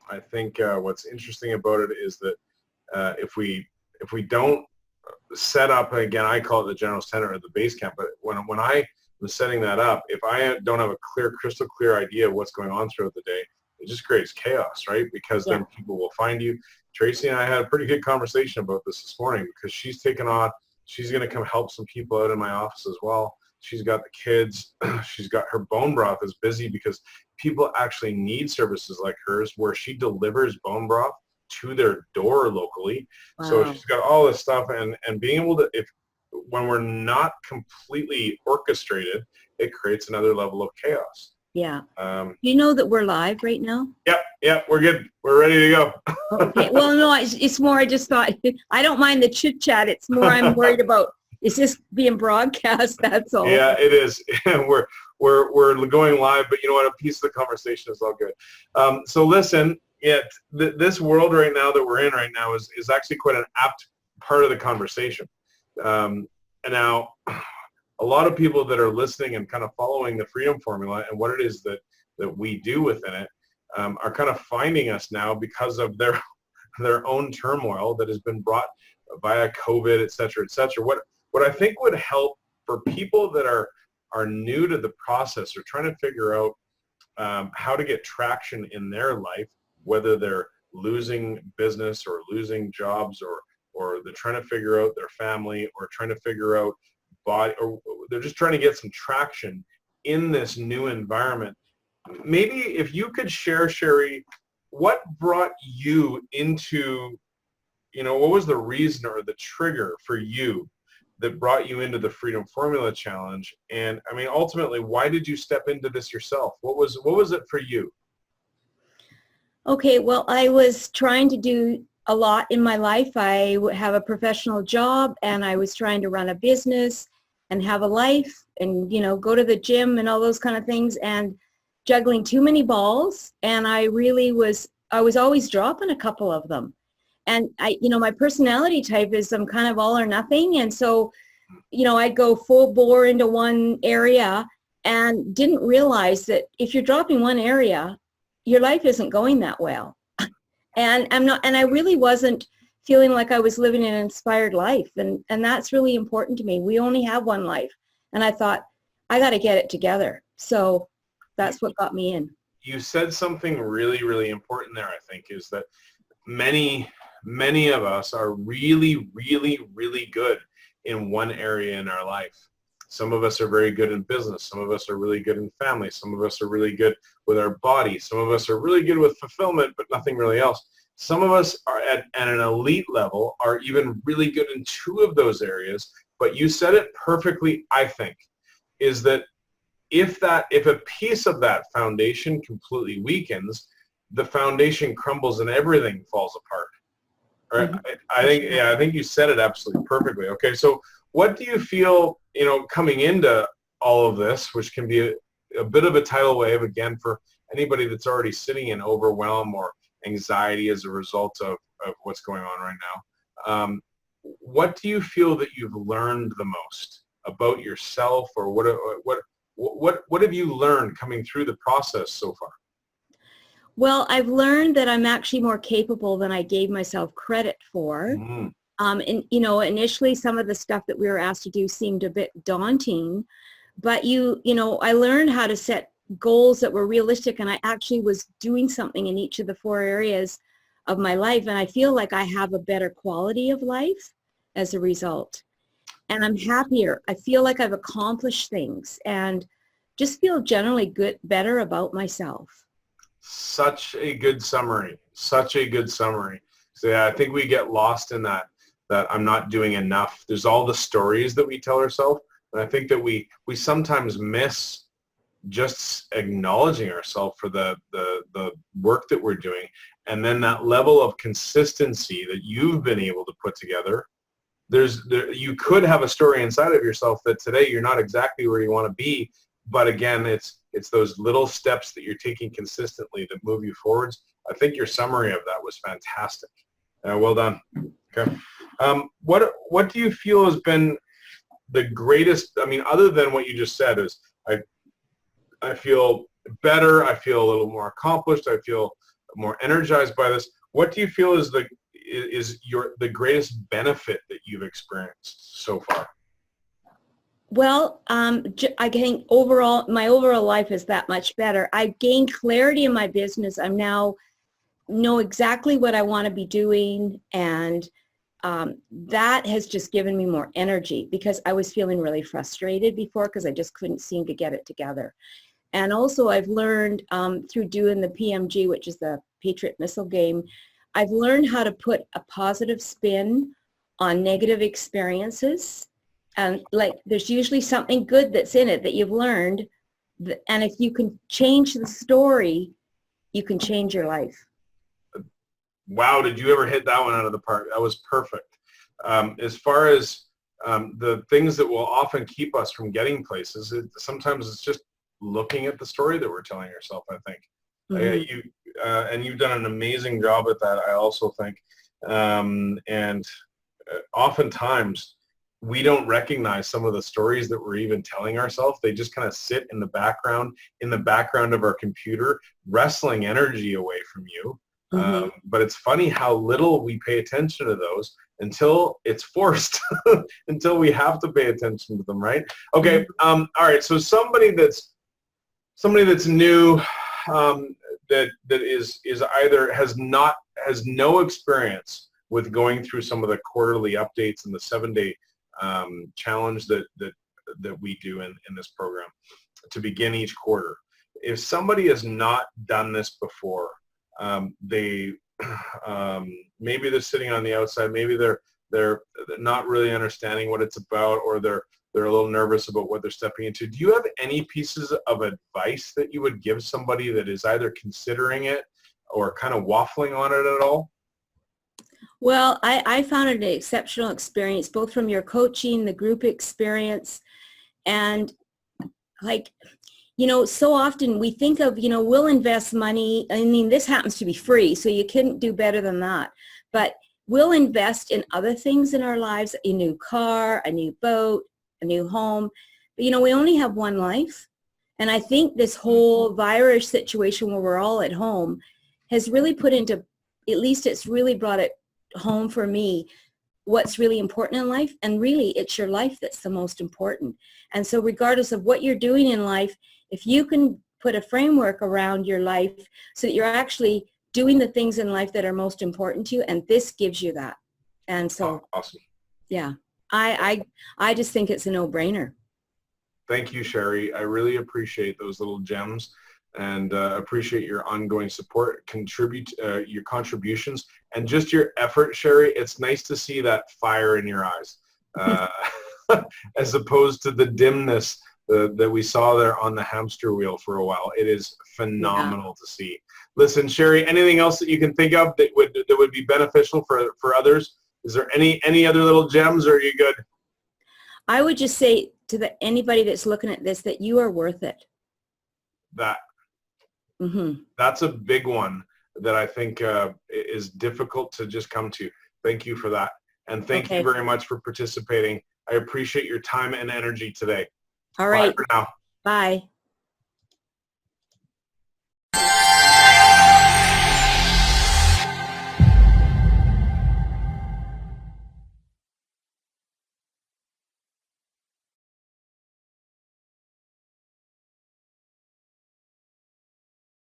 I think what's interesting about it is that if we don't set up, again, I call it the general center or the base camp, but when I was setting that up, if I don't have a crystal clear idea of what's going on throughout the day, it just creates chaos, right? Because then people will find you. Tracy and I had a pretty good conversation about this morning because she's taken on, she's going to come help some people out in my office as well. She's got the kids. She's got her bone broth is busy because people actually need services like hers where she delivers bone broth to their door locally. Wow. So she's got all this stuff and being able to, when we're not completely orchestrated, it creates another level of chaos. Yeah. You know that we're live right now? Yep, we're good. We're ready to go. Okay. Well, no, it's more, I just thought, I don't mind the chit chat. It's more I'm worried about, is this being broadcast? That's all. Yeah, it is. we're going live, but you know what? A piece of the conversation is all good. So listen, this world right now that we're in right now is actually quite an apt part of the conversation. And now, a lot of people that are listening and kind of following the Freedom Formula and what it is that we do within it are kind of finding us now because of their own turmoil that has been brought via COVID, et cetera, et cetera. What I think would help for people that are new to the process or trying to figure out how to get traction in their life, whether they're losing business or losing jobs or they're trying to figure out their family or trying to figure out body, or they're just trying to get some traction in this new environment. Maybe if you could share, Sharie, what brought you into, what was the reason or the trigger for you that brought you into the Freedom Formula Challenge? And I mean, ultimately, why did you step into this yourself? What was it for you? Okay, well, I was trying to do a lot in my life. I have a professional job and I was trying to run a business and have a life and, go to the gym and all those kind of things and juggling too many balls. And I was always dropping a couple of them. And my personality type is I'm kind of all or nothing. And so, I'd go full bore into one area and didn't realize that if you're dropping one area, your life isn't going that well. And I really wasn't feeling like I was living an inspired life. And that's really important to me. We only have one life. And I thought, I got to get it together. So that's what got me in. You said something really, really important there, I think, is that many of us are really, really, really good in one area in our life. Some of us are very good in business. Some of us are really good in family. Some of us are really good with our body. Some of us are really good with fulfillment, but nothing really else. Some of us are at an elite level, are even really good in two of those areas. But you said it perfectly, I think, is that if a piece of that foundation completely weakens, the foundation crumbles and everything falls apart. Right? I think you said it absolutely perfectly. Okay, so what do you feel, coming into all of this, which can be a bit of a tidal wave, again, for anybody that's already sitting in overwhelm or anxiety as a result of what's going on right now. What do you feel that you've learned the most about yourself, or what have you learned coming through the process so far? Well, I've learned that I'm actually more capable than I gave myself credit for. Mm. And, initially some of the stuff that we were asked to do seemed a bit daunting, but I learned how to set goals that were realistic, and I actually was doing something in each of the 4 areas of my life, and I feel like I have a better quality of life as a result. And I'm happier. I feel like I've accomplished things and just feel generally better about myself. Such a good summary. Such a good summary. So yeah, I think we get lost in that I'm not doing enough. There's all the stories that we tell ourselves, and I think that we sometimes miss just acknowledging ourselves for the work that we're doing, and then that level of consistency that you've been able to put together. You could have a story inside of yourself that today you're not exactly where you want to be, but again, it's those little steps that you're taking consistently that move you forwards. I think your summary of that was fantastic. Well done. Okay. What do you feel has been the greatest, other than what you just said, is I feel better, I feel a little more accomplished, I feel more energized by this. What do you feel is the greatest benefit that you've experienced so far? Well, I think my overall life is that much better. I've gained clarity in my business. I'm now know exactly what I want to be doing, and that has just given me more energy, because I was feeling really frustrated before because I just couldn't seem to get it together. And also I've learned through doing the PMG, which is the Patriot Missile Game, I've learned how to put a positive spin on negative experiences. And like, there's usually something good that's in it that you've learned. And if you can change the story, you can change your life. Wow, did you ever hit that one out of the park? That was perfect. As far as the things that will often keep us from getting places, sometimes it's just looking at the story that we're telling ourselves, I think. Mm-hmm. And you've done an amazing job at that, I also think. And oftentimes, we don't recognize some of the stories that we're even telling ourselves. They just kind of sit in the background of our computer, wrestling energy away from you. Mm-hmm. But it's funny how little we pay attention to those until it's forced, until we have to pay attention to them, right? Okay. Mm-hmm. All right. So somebody that's new, that is either has no experience with going through some of the quarterly updates and the 7-day challenge that we do in this program to begin each quarter. If somebody has not done this before, maybe they're sitting on the outside, maybe they're not really understanding what it's about, or they're a little nervous about what they're stepping into. Do you have any pieces of advice that you would give somebody that is either considering it or kind of waffling on it at all? Well, I found it an exceptional experience, both from your coaching, the group experience, and like, so often we think of, we'll invest money. I mean, this happens to be free, so you couldn't do better than that. But we'll invest in other things in our lives, a new car, a new boat, a new home. But, we only have one life. And I think this whole virus situation where we're all at home has really put into, at least it's really brought it home for me, what's really important in life. And really, it's your life that's the most important. And so regardless of what you're doing in life, if you can put a framework around your life so that you're actually doing the things in life that are most important to you, and this gives you that. And so, awesome. Yeah, I just think it's a no-brainer. Thank you, Sharie. I really appreciate those little gems, and appreciate your ongoing support, your contributions, and just your effort, Sharie. It's nice to see that fire in your eyes, as opposed to the dimness that we saw there on the hamster wheel for a while. It is phenomenal to see. Listen, Sharie, anything else that you can think of that would be beneficial for others? Is there any other little gems, or are you good? I would just say to anybody that's looking at this that you are worth it. That's a big one that I think is difficult to just come to. Thank you for that. And thank you very much for participating. I appreciate your time and energy today. All right. Bye for now. Bye.